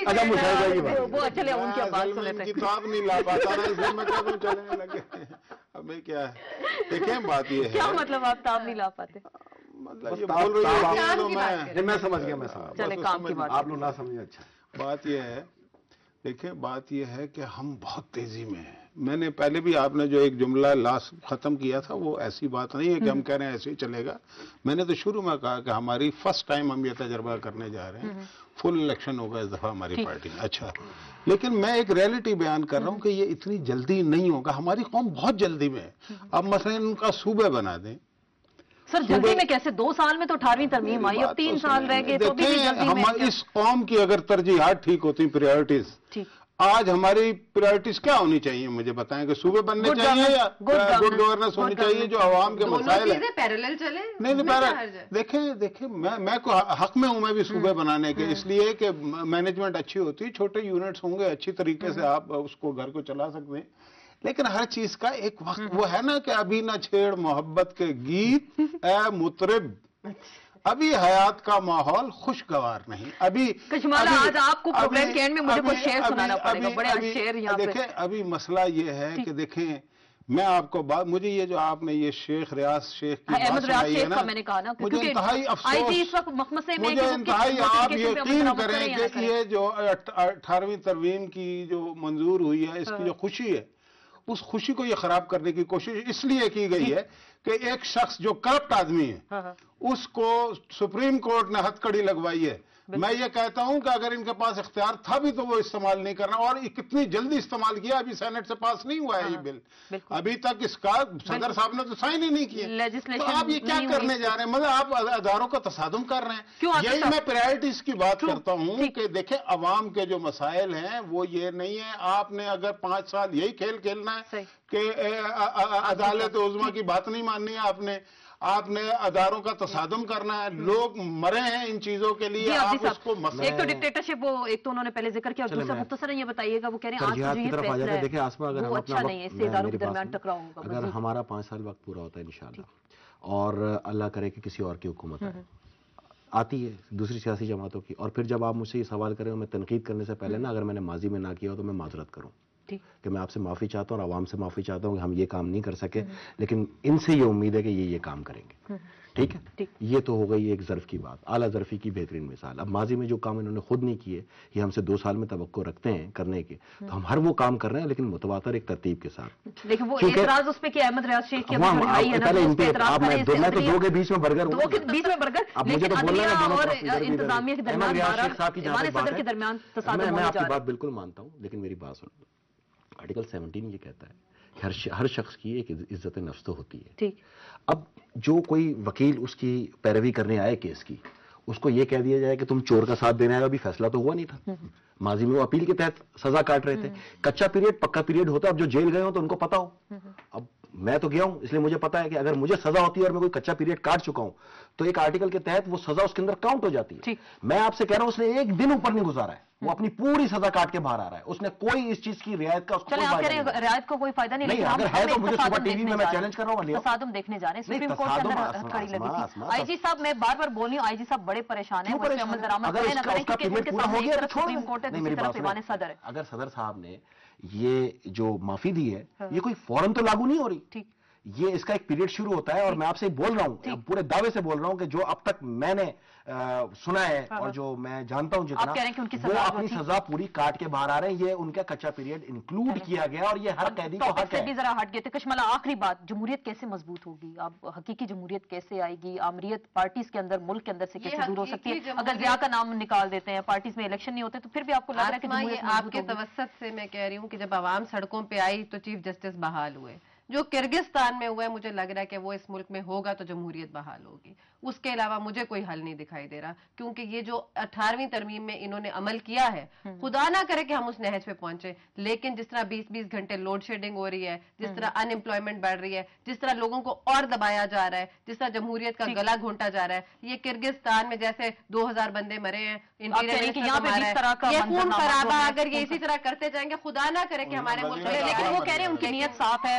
اچھا مشاہدہ کی بات وہ چلے ان کی بات سن لیتے ہیں. کتاب نہیں لا پاتا نا اس لیے میں کہتا ہوں چلنے لگے. ہمیں کیا ہے دیکھیں بات یہ ہے کیا مطلب آپ تاب نہیں لا پاتے؟ مطلب یہ بول رہی ہے میں سمجھ گیا میں سمجھ چلے کام کی بات آپ لوگ نہ سمجھے. اچھا بات یہ ہے دیکھیں بات یہ ہے کہ ہم بہت تیزی میں ہیں. میں نے پہلے بھی آپ نے جو ایک جملہ لاسٹ ختم کیا تھا وہ ایسی بات نہیں ہے کہ ہم کہہ رہے ہیں ایسے ہی چلے گا. میں نے تو شروع میں کہا کہ ہماری فرسٹ ٹائم ہم یہ تجربہ کرنے جا رہے ہیں. فل الیکشن ہوگا اس دفعہ ہماری پارٹی میں. اچھا لیکن میں ایک ریئلٹی بیان کر رہا ہوں کہ یہ اتنی جلدی نہیں ہوگا. ہماری قوم بہت جلدی میں ہے. اب مثلا ان کا صوبے بنا دیں. سر جلدی میں کیسے؟ 2 سال میں تو 18ویں ترمیم آئی, اب 3 سال رہ گئے تو بھی جلدی میں. اس قوم کی اگر ترجیحات ٹھیک ہوتی پریورٹیز, آج ہماری پریورٹیز کیا ہونی چاہیے مجھے بتائیں کہ صوبے بننے چاہیے یا گڈ گورننس ہونی چاہیے جو عوام کے مسائل ہیں پیرالل چلے. نہیں دیکھیں میں حق میں ہوں میں بھی صوبے بنانے کے, اس لیے کہ مینجمنٹ اچھی ہوتی, چھوٹے یونٹس ہوں گے, اچھی طریقے سے آپ اس کو گھر کو چلا سکتے ہیں. لیکن ہر چیز کا ایک وقت وہ ہے نا کہ ابھی نہ چھیڑ محبت کے گیت اے مطرب, ابھی حیات کا ماحول خوشگوار نہیں. ابھی کشمالہ آج آپ کو پروگرام کے اینڈ میں مجھے کوئی شعر سنانا پڑے گا, بڑے شعر یہاں پہ. دیکھیں ابھی مسئلہ یہ ہے کہ دیکھیں میں آپ کو بات, مجھے یہ جو آپ نے یہ شیخ ریاض شیخ کی بات سنائی ہے نا, مجھے انتہائی افسوس, مجھے انتہائی آپ یقین کریں کہ یہ جو 18ویں ترمیم کی جو منظور ہوئی ہے اس کی جو خوشی ہے, اس خوشی کو یہ خراب کرنے کی کوشش اس لیے کی گئی ہے کہ ایک شخص جو کرپٹ آدمی ہے اس کو سپریم کورٹ نے ہتھ کڑی لگوائی ہے. میں یہ کہتا ہوں کہ اگر ان کے پاس اختیار تھا بھی تو وہ استعمال نہیں کرنا, اور کتنی جلدی استعمال کیا. ابھی سینٹ سے پاس نہیں ہوا ہے یہ بل, ابھی تک اس کا صدر صاحب نے تو سائن ہی نہیں کیے. تو آپ یہ کیا کرنے جا رہے ہیں؟ مطلب آپ اداروں کا تصادم کر رہے ہیں. یہی میں پرائرٹیز کی بات کرتا ہوں کہ دیکھیں عوام کے جو مسائل ہیں وہ یہ نہیں ہے. آپ نے اگر 5 سال یہی کھیل کھیلنا ہے کہ عدالت عظمیٰ کی بات نہیں ماننی ہے, آپ نے اداروں کا تصادم کرنا ہے. لوگ مرے ہیں ان چیزوں کے لیے, آپ اس کو ایک تو ڈکٹیٹرشپ, وہ ایک تو انہوں نے پہلے ذکر کیا, اور دوسرا مختصر یہ بتائیے گا وہ کہہ رہے ہیں آج جو یہ فیصلہ ہے وہ اچھا نہیں ہے, اس سے اداروں کے درمیان ٹکراؤ ہوگا. اگر ہمارا 5 سال وقت پورا ہوتا ہے انشاءاللہ, اور اللہ کرے کہ کسی اور کی حکومت آتی ہے دوسری سیاسی جماعتوں کی, اور پھر جب آپ مجھ سے یہ سوال کریں میں تنقید کرنے سے پہلے نا اگر میں نے ماضی میں نہ کیا ہو تو میں معذرت کروں کہ میں آپ سے معافی چاہتا ہوں اور عوام سے معافی چاہتا ہوں کہ ہم یہ کام نہیں کر سکے, لیکن ان سے یہ امید ہے کہ یہ کام کریں گے. ٹھیک ہے, یہ تو ہو گئی ایک ظرف کی بات, اعلیٰ ظرفی کی بہترین مثال. اب ماضی میں جو کام انہوں نے خود نہیں کیے, یہ ہم سے 2 سال میں توقع رکھتے ہیں کرنے کے, تو ہم ہر وہ کام کر رہے ہیں لیکن متواتر ایک ترتیب کے ساتھ. لیکن وہ اعتراض اس پہ کہ احمد ریاض شیخ کی رہائی ہے نا, اس پہ اعتراض کریں, میں تو 2 کے بیچ میں برگر ہوں, 2 کے بیچ میں برگر, لیکن عدلیہ اور انتظامیہ کے درمیان ہمارے صدر کے درمیان تصادم ہونے جا رہا ہے. میں آپ کی بات بالکل مانتا ہوں, لیکن میری بات سن. آرٹیکل 17 یہ کہتا ہے ہر شخص کی ایک عزت نفس تو ہوتی ہے. اب جو کوئی وکیل اس کی پیروی کرنے آئے کیس کی, اس کو یہ کہہ دیا جائے کہ تم چور کا ساتھ دینے آئے, ابھی فیصلہ تو ہوا نہیں تھا. ماضی میں وہ اپیل کے تحت سزا کاٹ رہے تھے. کچا پیریڈ پکا پیریڈ ہوتا ہے. اب جو جیل گئے ہوں تو ان کو پتا ہو. اب میں تو گیا ہوں اس لیے مجھے پتا ہے کہ اگر مجھے سزا ہوتی ہے اور میں کوئی کچا پیریڈ کاٹ چکا ہوں تو ایک آرٹیکل کے تحت وہ سزا اس کے اندر کاؤنٹ ہو جاتی ہے. میں آپ سے کہہ رہا ہوں اس نے ایک دن اوپر نہیں گزارا ہے, وہ اپنی پوری سزا کاٹ کے باہر آ رہا ہے. اس نے کوئی اس چیز کی رعایت کا اس کو کوئی فائدہ نہیں. رعایت کو کوئی فائدہ نہیں, لیکن اگر ہے تو مجھے صبح ٹی وی میں چیلنج کر رہا ہوں, تصادم دیکھنے جا رہے ہیں. سپریم کورٹ کے اندر ہتھکڑی لگی تھی. آئی جی صاحب میں بار بار بول رہی ہوں, آئی جی صاحب بڑے پریشان ہیں, وہ اس پہ عمل درآمد کریں نہ کریں, کیونکہ ان کے سامنے ایک طرف سپریم کورٹ ہے, دوسری طرف ایوان صدر ہے. اگر صدر صاحب نے یہ جو معافی دی ہے یہ کوئی فوراً تو لاگو نہیں ہو رہی. یہ اس کا ایک پیریڈ شروع ہوتا ہے, اور میں آپ سے بول رہا ہوں, پورے دعوے سے بول رہا ہوں کہ جو اب تک میں نے سنا ہے اور جو میں جانتا ہوں جتنا, وہ اپنی سزا پوری کاٹ کے باہر آ رہے ہیں. یہ ان کا کچا پیریڈ انکلوڈ کیا گیا, اور یہ ہر قیدی کو حق ہے. بھی ذرا ہٹ گئے تھے. کشمالہ آخری بات, جمہوریت کیسے مضبوط ہوگی؟ اب حقیقی جمہوریت کیسے آئے گی؟ آمریت پارٹیز کے اندر, ملک کے اندر سے کیسے دور ہو سکتی ہے؟ اگر ضیاء کا نام نکال دیتے ہیں, پارٹیز میں الیکشن نہیں ہوتے, تو پھر بھی آپ کو لگ رہا ہے کہ جمہوریت آپ کے توسط سے میں کہہ رہی ہوں کہ جب عوام سڑکوں پہ آئی تو چیف جسٹس بحال ہوئے. جو کرگستان میں ہوا ہے مجھے لگ رہا ہے کہ وہ اس ملک میں ہوگا تو جمہوریت بحال ہوگی. اس کے علاوہ مجھے کوئی حل نہیں دکھائی دے رہا, کیونکہ یہ جو 18ویں ترمیم میں انہوں نے عمل کیا ہے, خدا نہ کرے کہ ہم اس نہج پہ پہنچے, لیکن جس طرح 20-20 گھنٹے لوڈ شیڈنگ ہو رہی ہے, جس طرح ان ایمپلائمنٹ بڑھ رہی ہے, جس طرح لوگوں کو اور دبایا جا رہا ہے, جس طرح جمہوریت کا گلا گھونٹا جا رہا ہے, یہ کرگستان میں جیسے 2000 بندے مرے ہیں, یہ خون خرابہ اگر یہ اسی طرح کرتے جائیں گے, خدا نہ کرے کہ ہمارے ملک میں. لیکن وہ کہہ رہے ہیں ان کی نیت صاف ہے,